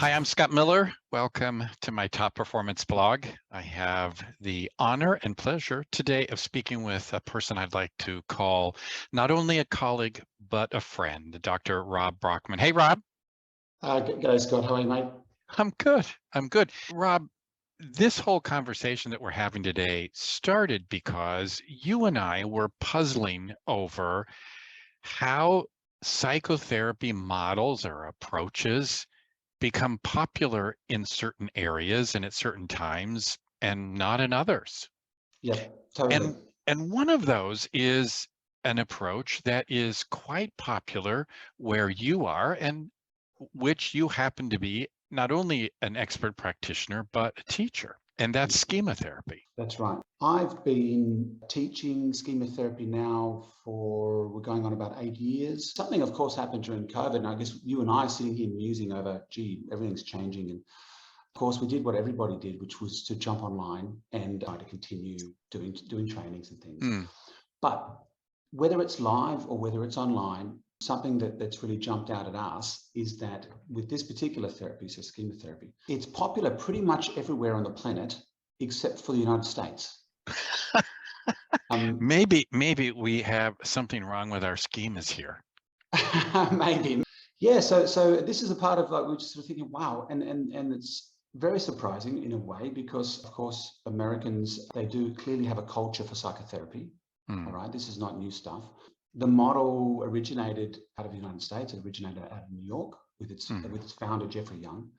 Hi, I'm Scott Miller. Welcome to my Top Performance blog. I have the honor and pleasure today of speaking with a person I'd like to call not only a colleague, but a friend, Dr. Rob Brockman. Hey, Rob. G'day, Scott. How are you, mate? I'm good. I'm good. Rob, this whole conversation that we're having today started because you and I were puzzling over how psychotherapy models or approaches become popular in certain areas and at certain times and not in others. Yep, totally. And one of those is an approach that is quite popular where you are and which you happen to be not only an expert practitioner, but a teacher, and that's schema therapy. That's right. I've been teaching schema therapy now we're going on about 8 years. Something, of course, happened during COVID, and I guess you and I are sitting here musing over, gee, everything's changing. And of course, we did what everybody did, which was to jump online and try to continue doing trainings and things. But whether it's live or whether it's online, something that's really jumped out at us is that with this particular therapy, so schema therapy, it's popular pretty much everywhere on the planet except for the United States. Maybe we have something wrong with our schemas here. Maybe. Yeah, so this is a part of we're just sort of thinking, wow, and it's very surprising in a way because, of course, Americans, they do clearly have a culture for psychotherapy. All right, this is not new stuff. The model originated out of the United States. It originated out of New York with its founder, Jeffrey Young.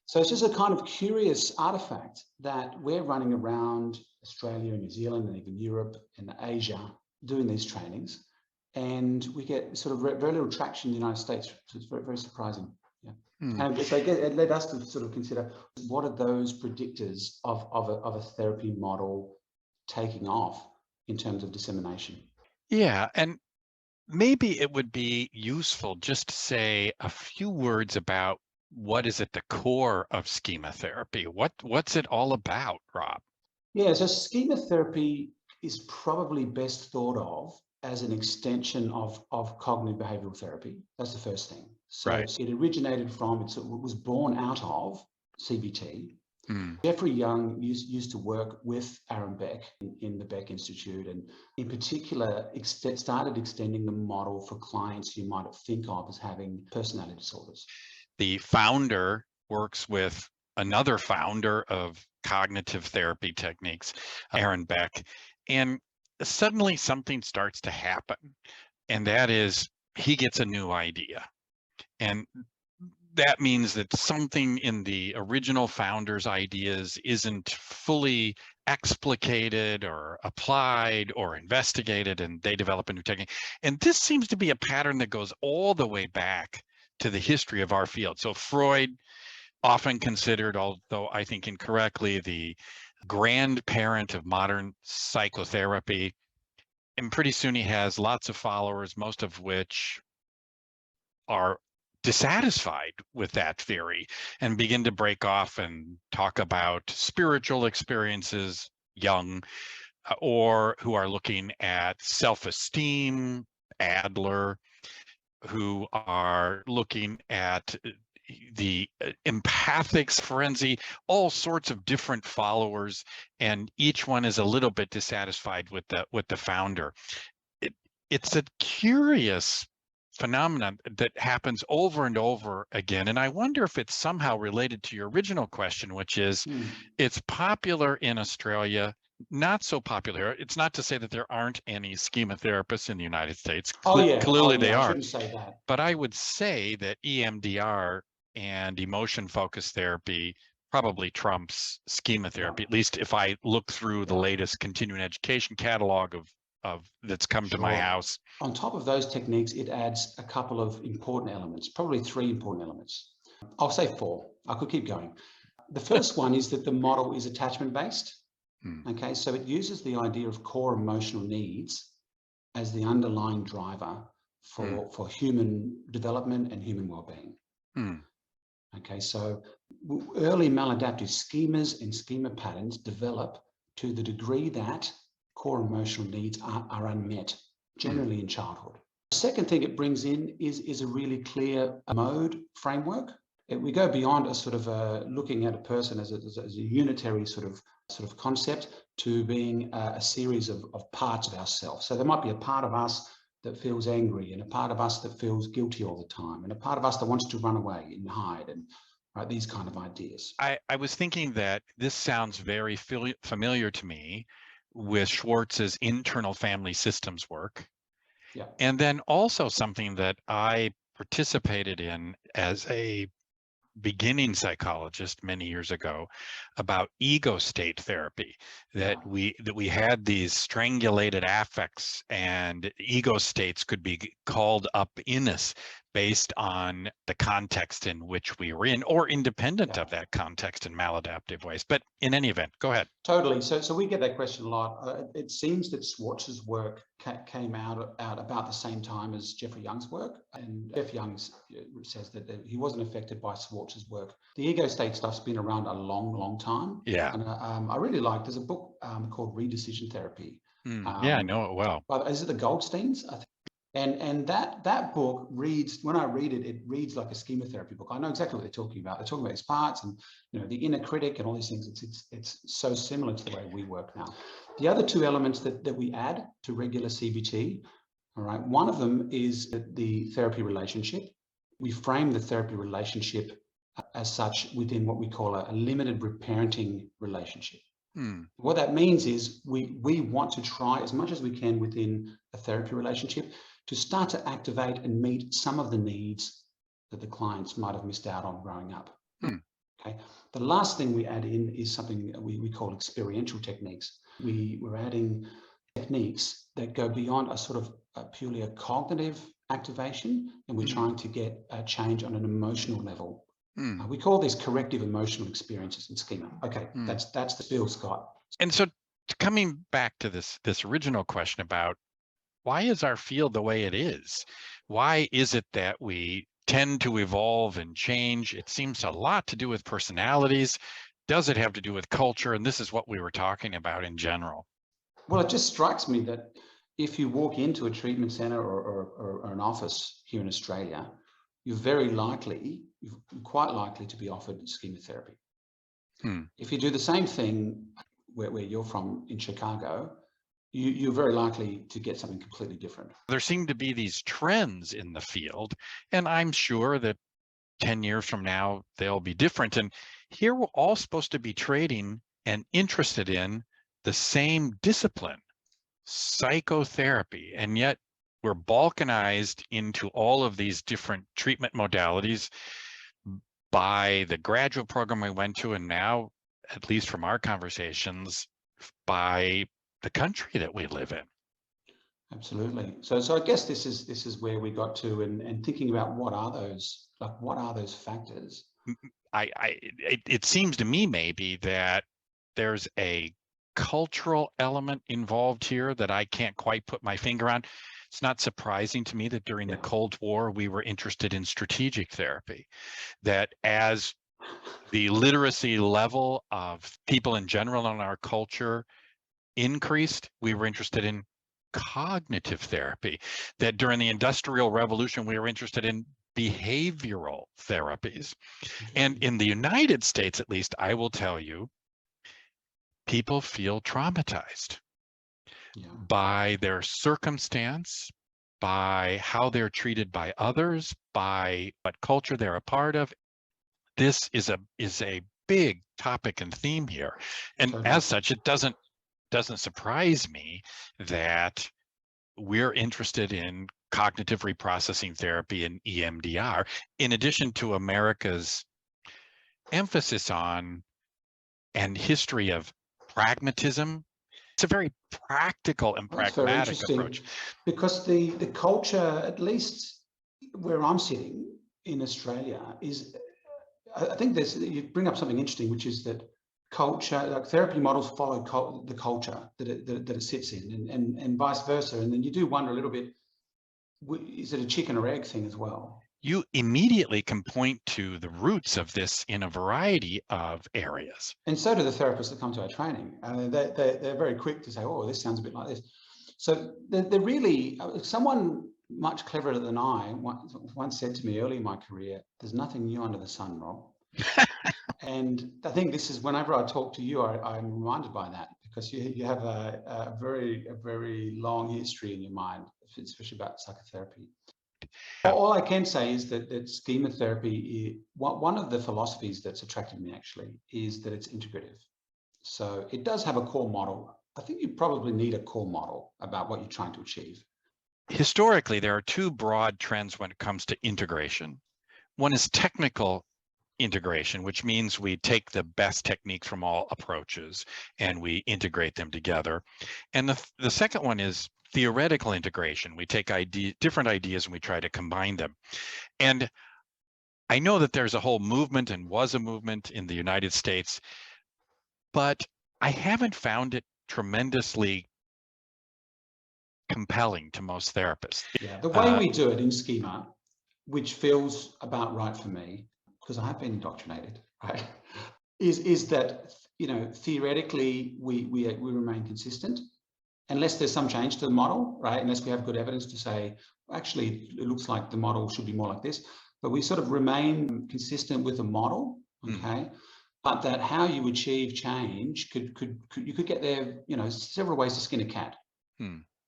So it's just a kind of curious artifact that we're running around Australia and New Zealand and even Europe and Asia doing these trainings. And we get sort of very little traction in the United States. So it's very, very surprising. Yeah. And so it led us to sort of consider what are those predictors of a therapy model taking off in terms of dissemination. Yeah, and maybe it would be useful just to say a few words about what is at the core of schema therapy. What's it all about, Rob? Yeah, so schema therapy is probably best thought of as an extension of cognitive behavioral therapy. That's the first thing. So Right. it originated from, it was born out of CBT. Jeffrey Young used to work with Aaron Beck in the Beck Institute, and in particular started extending the model for clients you might think of as having personality disorders. The founder works with another founder of cognitive therapy techniques, Aaron Beck, and suddenly something starts to happen, and that is he gets a new idea. And that means that something in the original founder's ideas isn't fully explicated or applied or investigated, and they develop a new technique. And this seems to be a pattern that goes all the way back to the history of our field. So Freud, often considered, although I think incorrectly, the grandparent of modern psychotherapy. And pretty soon he has lots of followers, most of which are dissatisfied with that theory and begin to break off and talk about spiritual experiences, Jung, or who are looking at self-esteem, Adler, who are looking at the empathic frenzy, all sorts of different followers, and each one is a little bit dissatisfied with the founder. It's a curious phenomenon that happens over and over again. And I wonder if it's somehow related to your original question, which is it's popular in Australia, not so popular. It's not to say that there aren't any schema therapists in the United States. Clearly they are. I shouldn't say that. But I would say that EMDR and emotion-focused therapy probably trumps schema therapy, at least if I look through the latest continuing education catalog of that's come to my house. On top of those techniques, it adds a couple of important elements, probably 3 important elements. I'll say 4. I could keep going. The first one is that the model is attachment-based. Okay, so it uses the idea of core emotional needs as the underlying driver for human development and human well-being. Okay, so early maladaptive schemas and schema patterns develop to the degree that core emotional needs are unmet, generally in childhood. The second thing it brings in is a really clear mode framework. We go beyond a sort of looking at a person as a unitary sort of concept to being a series of parts of ourselves. So there might be a part of us that feels angry, and a part of us that feels guilty all the time, and a part of us that wants to run away and hide, and right, these kind of ideas. I was thinking that this sounds very familiar to me with Schwartz's internal family systems work. Yeah. And then also something that I participated in as a beginning psychologist many years ago about ego state therapy, that we had these strangulated affects, and ego states could be called up in us based on the context in which we were in, or independent of that context in maladaptive ways. But in any event, go ahead. Totally. So we get that question a lot. It seems that Schwartz's work came out about the same time as Jeffrey Young's work. And Jeff Young says that he wasn't affected by Schwartz's work. The ego state stuff's been around a long, long time. Yeah. And I really like, there's a book called Redecision Therapy. Yeah, I know it well. Is it the Goldsteins? I think. And that book reads, when I read it, it reads like a schema therapy book. I know exactly what they're talking about. They're talking about its parts and, you know, the inner critic and all these things. It's so similar to the way we work now. The other two elements that we add to regular CBT, all right, one of them is the therapy relationship. We frame the therapy relationship as such within what we call a limited reparenting relationship. What that means is we want to try as much as we can within a therapy relationship to start to activate and meet some of the needs that the clients might have missed out on growing up. Okay. The last thing we add in is something we call experiential techniques. We're adding techniques that go beyond a sort of purely a cognitive activation, and we're trying to get a change on an emotional level. We call these corrective emotional experiences in schema. Okay, that's the spiel, Scott. And so coming back to this original question about why is our field the way it is? Why is it that we tend to evolve and change? It seems a lot to do with personalities. Does it have to do with culture? And this is what we were talking about in general. Well, it just strikes me that if you walk into a treatment center or an office here in Australia, you're quite likely to be offered schema therapy. If you do the same thing where you're from in Chicago, you're very likely to get something completely different. There seem to be these trends in the field, and I'm sure that 10 years from now, they'll be different. And here we're all supposed to be trading and interested in the same discipline, psychotherapy, and yet we're balkanized into all of these different treatment modalities by the graduate program we went to, and now, at least from our conversations, by the country that we live in. Absolutely. So I guess this is where we got to, and thinking about what are those factors? It seems to me maybe that there's a cultural element involved here that I can't quite put my finger on. It's not surprising to me that during the Cold War, we were interested in strategic therapy, that as the literacy level of people in general in our culture increased, we were interested in cognitive therapy, that during the Industrial Revolution, we were interested in behavioral therapies. And in the United States, at least, I will tell you, people feel traumatized by their circumstance, by how they're treated by others, by what culture they're a part of. This is a big topic and theme here. And as such, it doesn't surprise me that we're interested in cognitive reprocessing therapy and EMDR, in addition to America's emphasis on and history of pragmatism. It's a very practical and pragmatic approach. Because the culture, at least where I'm sitting in Australia, is, I think you bring up something interesting, which is that culture, like therapy models follow the culture that it sits in, and vice versa. And then you do wonder a little bit, is it a chicken or egg thing as well? You immediately can point to the roots of this in a variety of areas. And so do the therapists that come to our training. They're very quick to say, oh, this sounds a bit like this. So they're really, someone much cleverer than I, once said to me early in my career, "There's nothing new under the sun, Rob." And I think this is, whenever I talk to you, I'm reminded by that, because you have a very long history in your mind, especially about psychotherapy. All I can say is that schema therapy, one of the philosophies that's attracted me actually is that it's integrative. So it does have a core model. I think you probably need a core model about what you're trying to achieve. Historically, there are two broad trends when it comes to integration. One is technical integration, which means we take the best techniques from all approaches and we integrate them together. And the second one is theoretical integration. We take different ideas and we try to combine them. And I know that there's a whole movement, and was a movement in the United States, but I haven't found it tremendously compelling to most therapists. Yeah, the way we do it in schema, which feels about right for me, because I have been indoctrinated, right, is that, theoretically we remain consistent unless there's some change to the model, right? Unless we have good evidence to say, actually, it looks like the model should be more like this. But we sort of remain consistent with the model, okay? But that how you achieve change you could get there, several ways to skin a cat.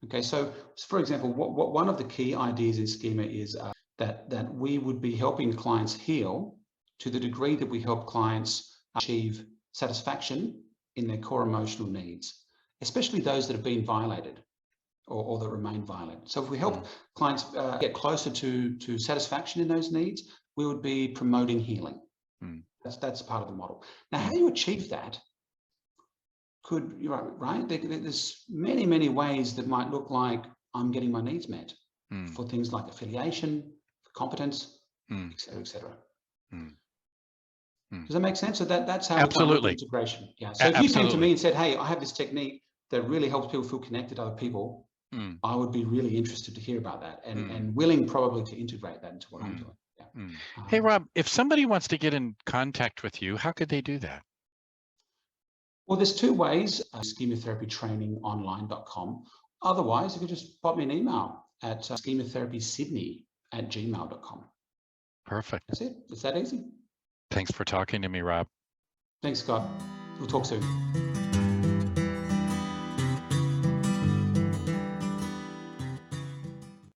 Okay, so for example, what one of the key ideas in schema is that we would be helping clients heal to the degree that we help clients achieve satisfaction in their core emotional needs, especially those that have been violated or that remain violent. So if we help clients get closer to satisfaction in those needs, we would be promoting healing. That's part of the model. Now, how you achieve that right? There's many ways that might look like I'm getting my needs met for things like affiliation, for competence, et cetera, et cetera. Does that make sense? So that's how Absolutely. Integration. Yeah. So if you came to me and said, "Hey, I have this technique that really helps people feel connected to other people," I would be really interested to hear about that and willing probably to integrate that into what I'm doing. Yeah. Hey, Rob, if somebody wants to get in contact with you, how could they do that? Well, there's two ways, schematherapytrainingonline.com. Otherwise, you could just pop me an email at schematherapysydney@gmail.com. Perfect. That's it. It's that easy. Thanks for talking to me, Rob. Thanks, Scott. We'll talk soon.